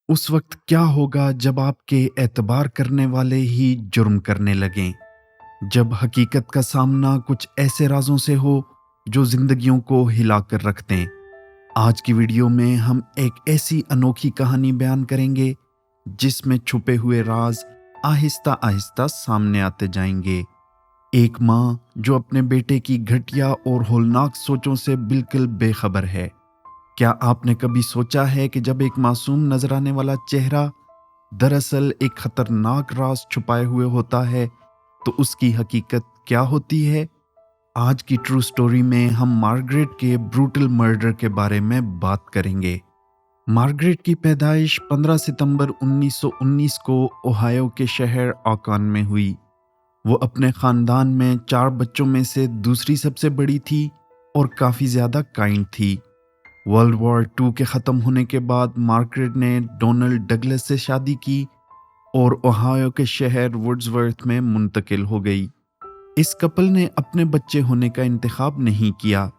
उस वक्त क्या होगा जब आपके एतबार करने वाले ही जुर्म करने लगें? जब हकीकत का सामना कुछ ऐसे राजों से हो जो जिंदगियों को हिला कर रख दें। आज की वीडियो में हम एक ऐसी अनोखी कहानी बयान करेंगे जिसमें छुपे हुए राज आहिस्ता आहिस्ता सामने आते जाएंगे। एक माँ जो अपने बेटे की घटिया और होलनाक सोचों से बिल्कुल बेखबर है। क्या आपने कभी सोचा है कि जब एक मासूम नजर आने वाला चेहरा दरअसल एक खतरनाक राज छुपाए हुए होता है, तो उसकी हकीकत क्या होती है? आज की ट्रू स्टोरी में हम मार्गरेट के ब्रूटल मर्डर के बारे में बात करेंगे। मार्गरेट की पैदाइश 15 सितंबर 1919 को ओहायो के शहर ऑकान में हुई। वो अपने खानदान में 4 बच्चों में से दूसरी सबसे बड़ी थी और काफ़ी ज़्यादा काइंड थी। वर्ल्ड वॉर 2 के ख़त्म होने के बाद मार्गरेट ने डोनाल्ड डगलस से शादी की और ओहायो के शहर वुड्सवर्थ में मुंतकिल हो गई। इस कपल ने अपने बच्चे होने का इंतखाब नहीं किया,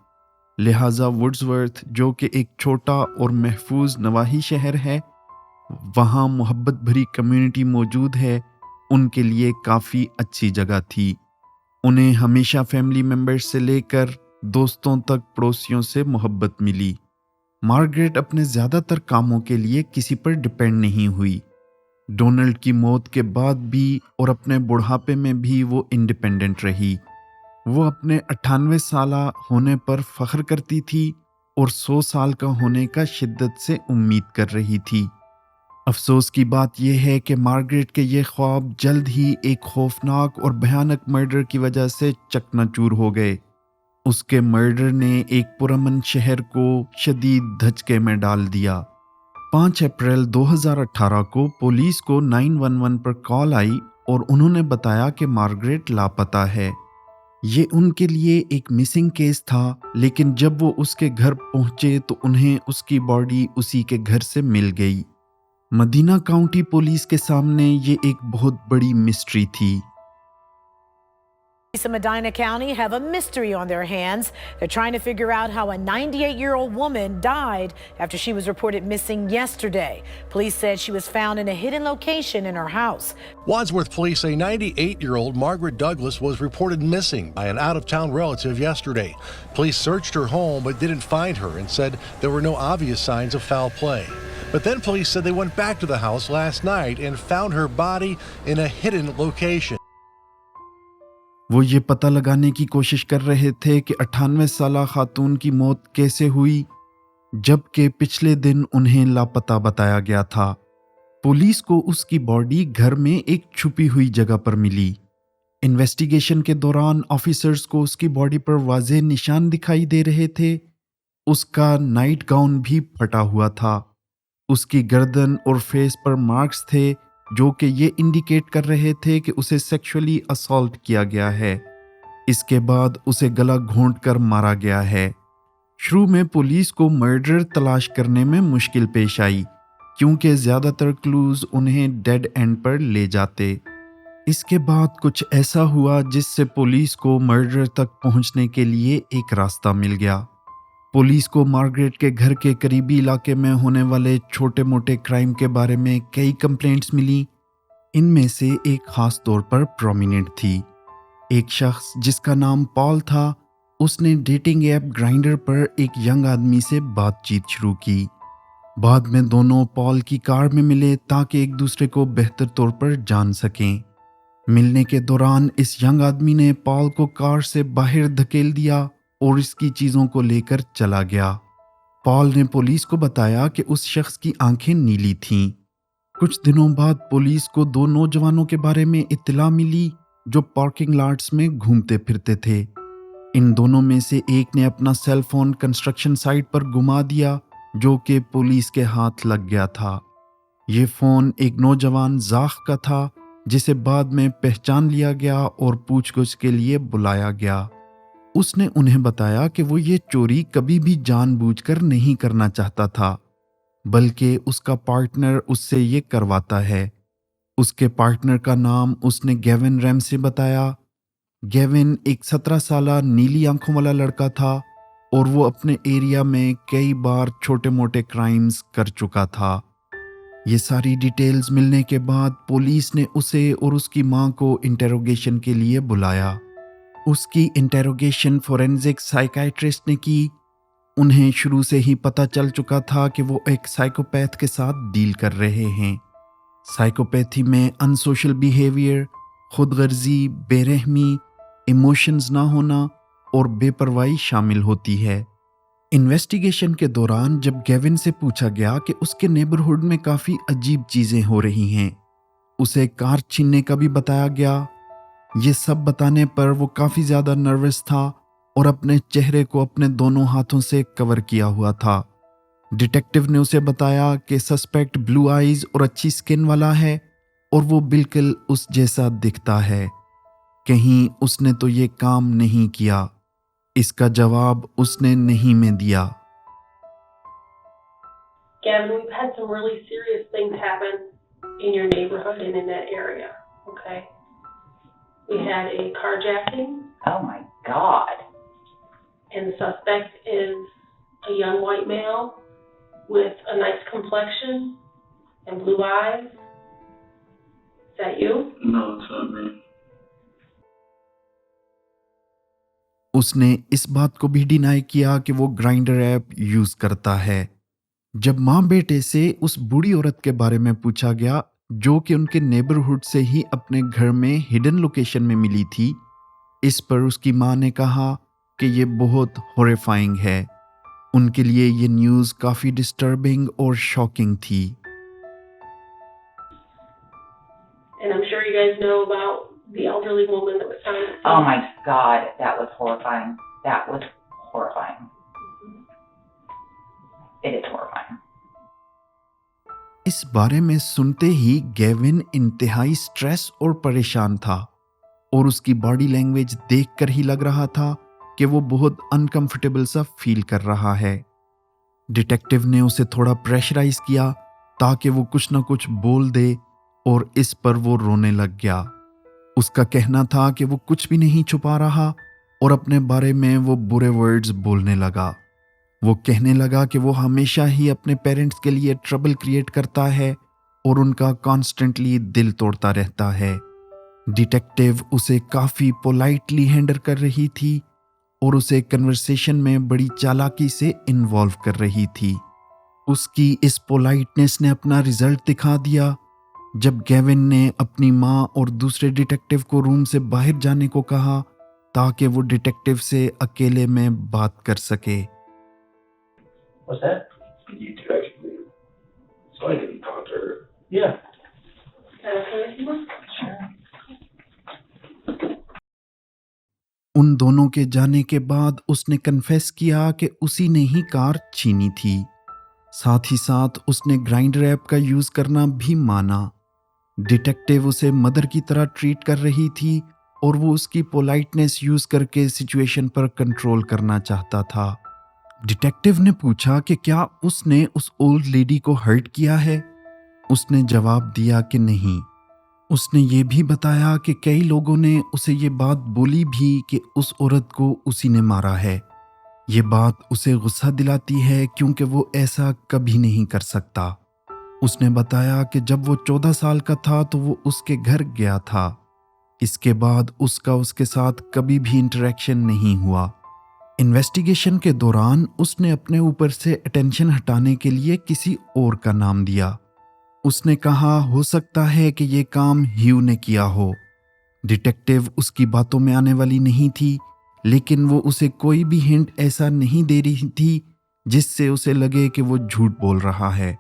लिहाजा वुड्सवर्थ, जो कि एक छोटा और महफूज नवाही शहर है, वहाँ मोहब्बत भरी कम्युनिटी मौजूद है, उनके लिए काफ़ी अच्छी जगह थी। उन्हें हमेशा फैमिली मेंबर्स से लेकर दोस्तों तक पड़ोसियों से मोहब्बत मिली। मार्गरेट अपने ज़्यादातर कामों के लिए किसी पर डिपेंड नहीं हुई। डोनाल्ड की मौत के बाद भी और अपने बुढ़ापे में भी वो इंडिपेंडेंट रही। वो अपने 98 साला होने पर फख्र करती थी और 100 साल का होने का शिद्दत से उम्मीद कर रही थी। अफसोस की बात यह है कि मार्गरेट के ये ख्वाब जल्द ही एक खौफनाक और भयानक मर्डर की वजह से चकनाचूर हो गए। उसके मर्डर ने एक पुरअमन शहर को शदीद धचके में डाल दिया। 5 अप्रैल 2018 को पुलिस को 911 पर कॉल आई और उन्होंने बताया कि मार्गरेट लापता है। ये उनके लिए एक मिसिंग केस था, लेकिन जब वो उसके घर पहुंचे तो उन्हें उसकी बॉडी उसी के घर से मिल गई। मदीना काउंटी पुलिस के सामने ये एक बहुत बड़ी मिस्ट्री थी। Police in Medina County have a mystery on their hands. They're trying to figure out how a 98-year-old woman died after she was reported missing yesterday. Police said she was found in a hidden location in her house. Wadsworth police say 98-year-old Margaret Douglas was reported missing by an out-of-town relative yesterday. Police searched her home but didn't find her and said there were no obvious signs of foul play. But then police said they went back to the house last night and found her body in a hidden location. वो ये पता लगाने की कोशिश कर रहे थे कि 98 साला खातून की मौत कैसे हुई, जबकि पिछले दिन उन्हें लापता बताया गया था। पुलिस को उसकी बॉडी घर में एक छुपी हुई जगह पर मिली। इन्वेस्टिगेशन के दौरान ऑफिसर्स को उसकी बॉडी पर वाज़ेह निशान दिखाई दे रहे थे। उसका नाइट गाउन भी फटा हुआ था। उसकी गर्दन और फेस पर मार्क्स थे जो कि ये इंडिकेट कर रहे थे कि उसे सेक्सुअली असॉल्ट किया गया है। इसके बाद उसे गला घोंटकर मारा गया है। शुरू में पुलिस को मर्डर तलाश करने में मुश्किल पेश आई, क्योंकि ज़्यादातर क्लूज उन्हें डेड एंड पर ले जाते। इसके बाद कुछ ऐसा हुआ जिससे पुलिस को मर्डर तक पहुंचने के लिए एक रास्ता मिल गया। पुलिस को मार्गरेट के घर के करीबी इलाके में होने वाले छोटे मोटे क्राइम के बारे में कई कंप्लेंट्स मिली। इनमें से एक खास तौर पर प्रोमिनेंट थी। एक शख्स जिसका नाम पॉल था, उसने डेटिंग ऐप ग्राइंडर पर एक यंग आदमी से बातचीत शुरू की। बाद में दोनों पॉल की कार में मिले ताकि एक दूसरे को बेहतर तौर पर जान सकें। मिलने के दौरान इस यंग आदमी ने पॉल को कार से बाहर धकेल दिया और इसकी चीज़ों को लेकर चला गया। पॉल ने पुलिस को बताया कि उस शख्स की आंखें नीली थीं। कुछ दिनों बाद पुलिस को 2 नौजवानों के बारे में इत्तला मिली जो पार्किंग लॉट्स में घूमते फिरते थे। इन दोनों में से एक ने अपना सेल फोन कंस्ट्रक्शन साइट पर गुमा दिया, जो कि पुलिस के हाथ लग गया था। ये फ़ोन एक नौजवान ज़ाख का था, जिसे बाद में पहचान लिया गया और पूछताछ के लिए बुलाया गया। उसने उन्हें बताया कि वो ये चोरी कभी भी जानबूझकर नहीं करना चाहता था, बल्कि उसका पार्टनर उससे ये करवाता है। उसके पार्टनर का नाम उसने गेविन रैमसे बताया। गेविन एक 17 साला नीली आंखों वाला लड़का था और वो अपने एरिया में कई बार छोटे मोटे क्राइम्स कर चुका था। یہ ساری ڈیٹیلز ملنے کے بعد پولیس نے اسے اور اس کی ماں کو انٹیروگیشن کے لیے بلایا۔ اس کی انٹیروگیشن فورینزک سائیکائٹرسٹ نے کی۔ انہیں شروع سے ہی پتہ چل چکا تھا کہ وہ ایک سائیکوپیتھ کے ساتھ ڈیل کر رہے ہیں۔ سائیکوپیتھی میں ان سوشل بیہیویئر، خود غرضی، بے رحمی، ایموشنز نہ ہونا اور بے پرواہی شامل ہوتی ہے۔ انویسٹیگیشن کے دوران جب گیون سے پوچھا گیا کہ اس کے نیبرہڈ میں کافی عجیب چیزیں ہو رہی ہیں، اسے کار چھیننے کا بھی بتایا گیا۔ یہ سب بتانے پر وہ کافی زیادہ نروس تھا اور اپنے چہرے کو اپنے دونوں ہاتھوں سے کور کیا ہوا تھا۔ ڈیٹیکٹیو نے اسے بتایا کہ سسپیکٹ بلو آئیز اور اچھی سکن والا ہے اور وہ بالکل اس جیسا دکھتا ہے۔ کہیں اس نے تو یہ کام نہیں کیا۔ اس کا جواب اس نے نہیں میں دیا۔ Gavin, we've had some really serious things happen in your neighborhood and in that area, okay? We had a carjacking. Oh my God. And the suspect is a young white male with a nice complexion and blue eyes. Is that you? No, it's not me. اس نے اس بات کو بھی deny کیا کہ وہ grinder app use کرتا ہے۔ جب ماں بیٹے سے اس بوڑھی عورت کے بارے میں پوچھا گیا جو کہ ان کے نیبرہڈ سے ہی اپنے گھر میں ہڈن لوکیشن میں ملی تھی، اس پر اس کی ماں نے کہا کہ یہ بہت ہوریفائنگ ہے۔ ان کے لیے یہ نیوز کافی ڈسٹربنگ اور شاکنگ تھی۔ And I'm sure you guys know about the elderly woman that was found. Oh my God, that was horrifying. That was horrifying. It is horrifying. اس بارے میں سنتے ہی گیون انتہائی سٹریس اور پریشان تھا، اور اس کی باڈی لینگویج دیکھ کر ہی لگ رہا تھا کہ وہ بہت انکمفرٹیبل سا فیل کر رہا ہے۔ ڈیٹیکٹیو نے اسے تھوڑا پریشرائز کیا تاکہ وہ کچھ نہ کچھ بول دے، اور اس پر وہ رونے لگ گیا۔ اس کا کہنا تھا کہ وہ کچھ بھی نہیں چھپا رہا، اور اپنے بارے میں وہ برے ورڈز بولنے لگا۔ وہ کہنے لگا کہ وہ ہمیشہ ہی اپنے پیرنٹس کے لیے ٹربل کریٹ کرتا ہے اور ان کا کانسٹنٹلی دل توڑتا رہتا ہے۔ ڈیٹیکٹیو اسے کافی پولائٹلی ہینڈل کر رہی تھی اور اسے کنورسیشن میں بڑی چالاکی سے انوالو کر رہی تھی۔ اس کی اس پولائٹنس نے اپنا رزلٹ دکھا دیا جب گیون نے اپنی ماں اور دوسرے ڈیٹیکٹیو کو روم سے باہر جانے کو کہا تاکہ وہ ڈیٹیکٹیو سے اکیلے میں بات کر سکے۔ What's that? You two actually leave. So I can talk to her. Yeah. Is that okay with you? Sure. ان دونوں کے جانے کے بعد اس نے کنفیس کیا کہ اسی نے ہی کار چھینی تھی۔ ساتھ ہی ساتھ اس نے گرائنڈر ایپ کا یوز کرنا بھی مانا۔ ڈیٹیکٹیو اسے مدر کی طرح ٹریٹ کر رہی تھی اور وہ اس کی پولائٹنس یوز کر کے سچویشن پر کنٹرول کرنا چاہتا تھا۔ ڈیٹیکٹیو نے پوچھا کہ کیا اس نے اس اولڈ لیڈی کو ہرٹ کیا ہے؟ اس نے جواب دیا کہ نہیں۔ اس نے یہ بھی بتایا کہ کئی لوگوں نے اسے یہ بات بولی بھی کہ اس عورت کو اسی نے مارا ہے۔ یہ بات اسے غصہ دلاتی ہے کیونکہ وہ ایسا کبھی نہیں کر سکتا۔ اس نے بتایا کہ جب وہ 14 سال کا تھا تو وہ اس کے گھر گیا تھا۔ اس کے بعد اس کے ساتھ کبھی بھی انٹریکشن نہیں ہوا۔ انویسٹیگیشن کے دوران اس نے اپنے اوپر سے اٹینشن ہٹانے کے لیے کسی اور کا نام دیا۔ اس نے کہا ہو سکتا ہے کہ یہ کام ہیو نے کیا ہو۔ ڈیٹیکٹیو اس کی باتوں میں آنے والی نہیں تھی، لیکن وہ اسے کوئی بھی ہنٹ ایسا نہیں دے رہی تھی جس سے اسے لگے کہ وہ جھوٹ بول رہا ہے۔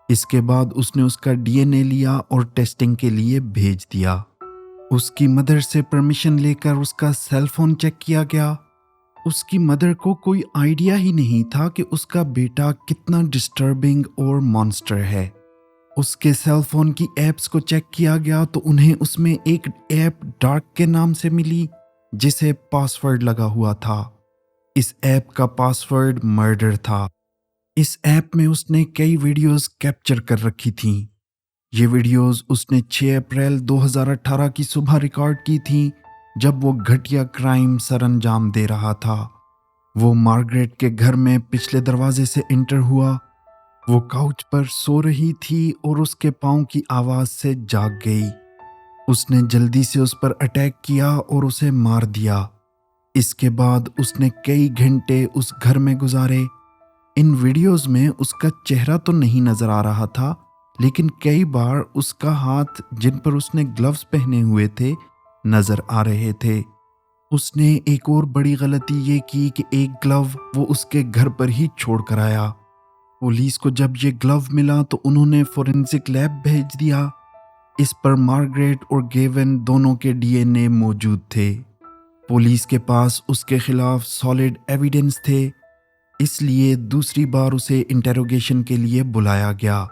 اس کے بعد اس نے اس کا ڈی این اے لیا اور ٹیسٹنگ کے لیے بھیج دیا۔ اس کی مدر سے پرمیشن لے کر اس کا سیل فون چیک کیا گیا۔ اس کی مدر کو کوئی آئیڈیا ہی نہیں تھا کہ اس کا بیٹا کتنا ڈسٹربنگ اور مانسٹر ہے۔ اس کے سیل فون کی ایپس کو چیک کیا گیا تو انہیں اس میں ایک ایپ ڈارک کے نام سے ملی جسے پاس ورڈ لگا ہوا تھا۔ اس ایپ کا پاس ورڈ مرڈر تھا۔ اس ایپ میں اس نے کئی ویڈیوز کیپچر کر رکھی تھیں۔ یہ ویڈیوز اس نے 6 اپریل 2018 کی صبح ریکارڈ کی تھیں جب وہ گھٹیا کرائم سر انجام دے رہا تھا۔ وہ مارگریٹ کے گھر میں پچھلے دروازے سے انٹر ہوا۔ وہ काउच पर सो रही थी और उसके पाँव की आवाज से जाग गई। उसने जल्दी से उस पर अटैक किया और उसे मार दिया। इसके बाद उसने कई घंटे उस घर में गुजारे। इन वीडियोस में उसका चेहरा तो नहीं नजर आ रहा था, लेकिन कई बार उसका हाथ जिन पर उसने ग्लव्स पहने हुए थे नजर आ रहे थे। उसने एक और बड़ी गलती ये की कि एक ग्लव वो उसके घर पर ही छोड़ कर आया। पुलिस को जब ये ग्लव मिला तो उन्होंने फोरेंसिक लैब भेज दिया। इस पर मार्गरेट और गेवन दोनों के डीएनए मौजूद थे। पुलिस के पास उसके खिलाफ सॉलिड एविडेंस थे, इसलिए दूसरी बार उसे इंटेरोगेशन के लिए बुलाया गया।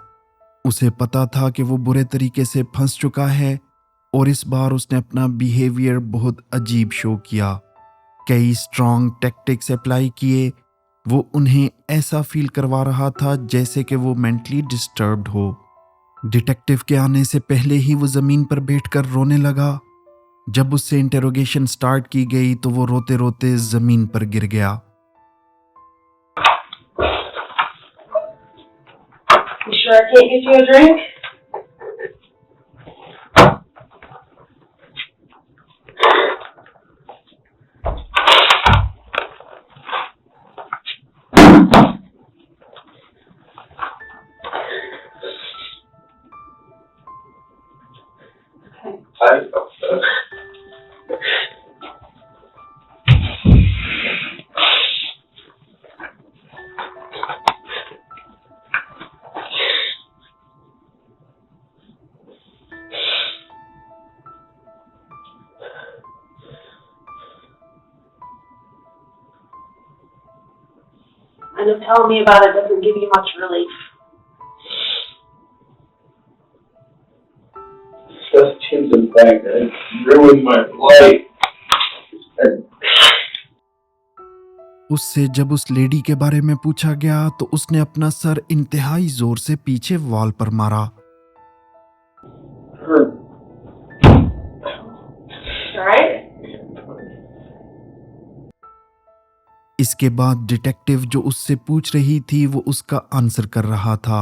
उसे पता था कि वो बुरे तरीके से फंस चुका है और इस बार उसने अपना बिहेवियर बहुत अजीब शो किया। कई स्ट्रॉन्ग टैक्टिक्स अप्लाई किए। वो उन्हें ऐसा फील करवा रहा था जैसे कि वो मेंटली डिस्टर्ब्ड हो। डिटेक्टिव के आने से पहले ही वो ज़मीन पर बैठकर रोने लगा। जब उससे इंटेरोगेशन स्टार्ट की गई तो वो रोते रोते ज़मीन पर गिर गया। You sure I can't get you a drink? I know telling me about it doesn't give you much relief. Just to the fact that it ruined my life. उससे जब उस लेडी के बारे में पूछा गया तो उसने अपना सर इंतहाई जोर से पीछे वॉल पर मारा। Alright? इसके बाद डिटेक्टिव जो उससे पूछ रही थी वो उसका आंसर कर रहा था।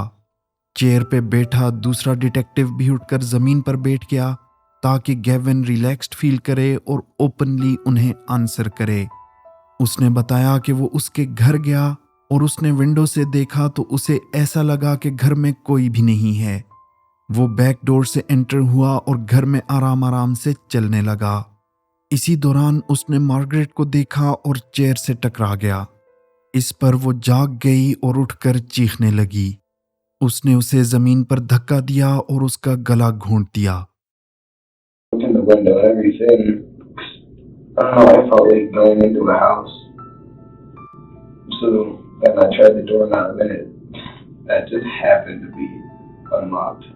चेयर पे बैठा दूसरा डिटेक्टिव भी उठकर जमीन पर बैठ गया ताकि गेविन रिलैक्स्ड फील करे और ओपनली उन्हें आंसर करे। उसने बताया कि वो उसके घर गया और उसने विंडो से देखा तो उसे ऐसा लगा कि घर में कोई भी नहीं है। वो बैक डोर से एंटर हुआ और घर में आराम आराम से चलने लगा। इसी दौरान उसने मार्गरेट को देखा और चेयर से टकरा गया। इस पर वो जाग गई और उठकर चीखने लगी। उसने उसे जमीन पर धक्का दिया और उसका गला घोंट दिया। In the window, everything. I don't know, I felt like going into a house. So, and I tried the doorknob and that just happened to be unlocked.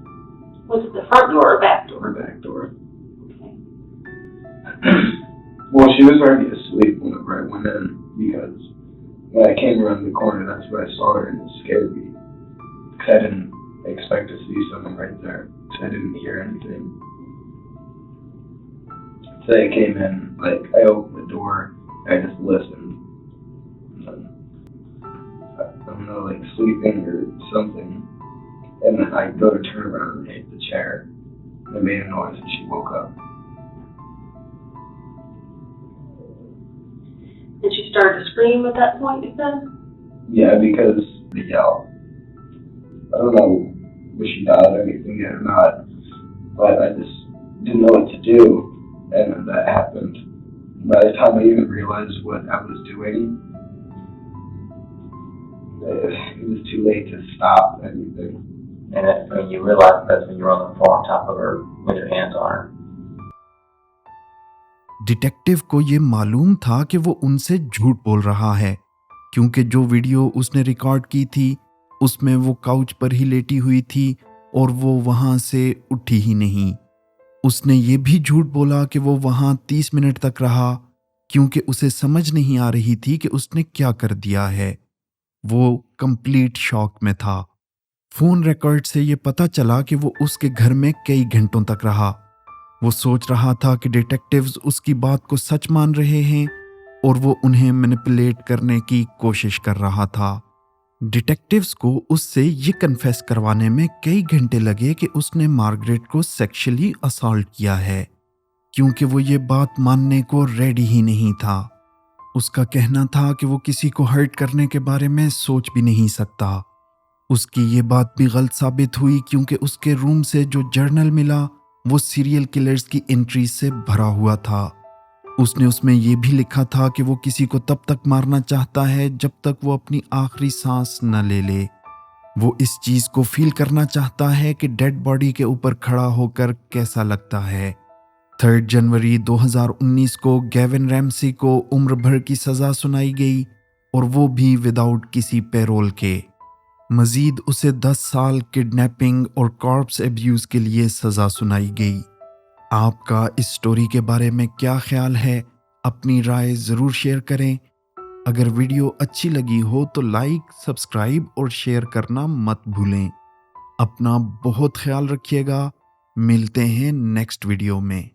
Was it the front door or back door? Or back door. Well, she was already asleep whenever I went in because when I came around the corner, that's where I saw her and it scared me. Because I didn't expect to see someone right there. So I didn't hear anything. So I came in, like, I opened the door, I just listened. And then, I don't know, like, sleeping or something. And then I go to turn around and hit the chair. And it made a noise and she woke up. And she started to scream at that point, you said? Yeah, because the yell. I don't know if she died or anything yet or not, but I just didn't know what to do. And then that happened. By the time I even realized what I was doing, it was too late to stop anything. And when you realized that's when you were on the floor on top of her with your hands on her. Detective को ये मालूम था कि वो उनसे झूठ बोल रहा है, क्योंकि जो वीडियो उसने रिकॉर्ड की थी उसमें वो काउच पर ही लेटी हुई थी और वो वहां से उठी ही नहीं। उसने ये भी झूठ बोला कि वो वहां 30 मिनट तक रहा, क्योंकि उसे समझ नहीं आ रही थी कि उसने क्या कर दिया है। वो कंप्लीट शॉक में था। फोन रिकॉर्ड से ये पता चला कि वो उसके घर में कई घंटों तक रहा। वो सोच रहा था कि डिटेक्टिव्स उसकी बात को सच मान रहे हैं और वो उन्हें मैनिपुलेट करने की कोशिश कर रहा था। डिटेक्टिव्स को उससे ये कन्फेस करवाने में कई घंटे लगे कि उसने मार्गरेट को सेक्सुअली असॉल्ट किया है, क्योंकि वो ये बात मानने को रेडी ही नहीं था। उसका कहना था कि वो किसी को हर्ट करने के बारे में सोच भी नहीं सकता। उसकी ये बात भी गलत साबित हुई, क्योंकि उसके रूम से जो जर्नल मिला वो सीरियल किलर्स की एंट्रीज से भरा हुआ था। उसने उसमें ये भी लिखा था कि वो किसी को तब तक मारना चाहता है जब तक वो अपनी आखिरी सांस न ले ले। वो इस चीज को फील करना चाहता है कि डेड बॉडी के ऊपर खड़ा होकर कैसा लगता है। 3 जनवरी 2019 को गेविन रैमसी को उम्र भर की सजा सुनाई गई, और वो भी विदाउट किसी पैरोल के। मजीद उसे 10 साल किडनैपिंग और कॉर्प्स एब्यूज के लिए सजा सुनाई गई। आपका इस स्टोरी के बारे में क्या ख्याल है? अपनी राय ज़रूर शेयर करें। अगर वीडियो अच्छी लगी हो तो लाइक, सब्सक्राइब और शेयर करना मत भूलें। अपना बहुत ख्याल रखिएगा। मिलते हैं नेक्स्ट वीडियो में।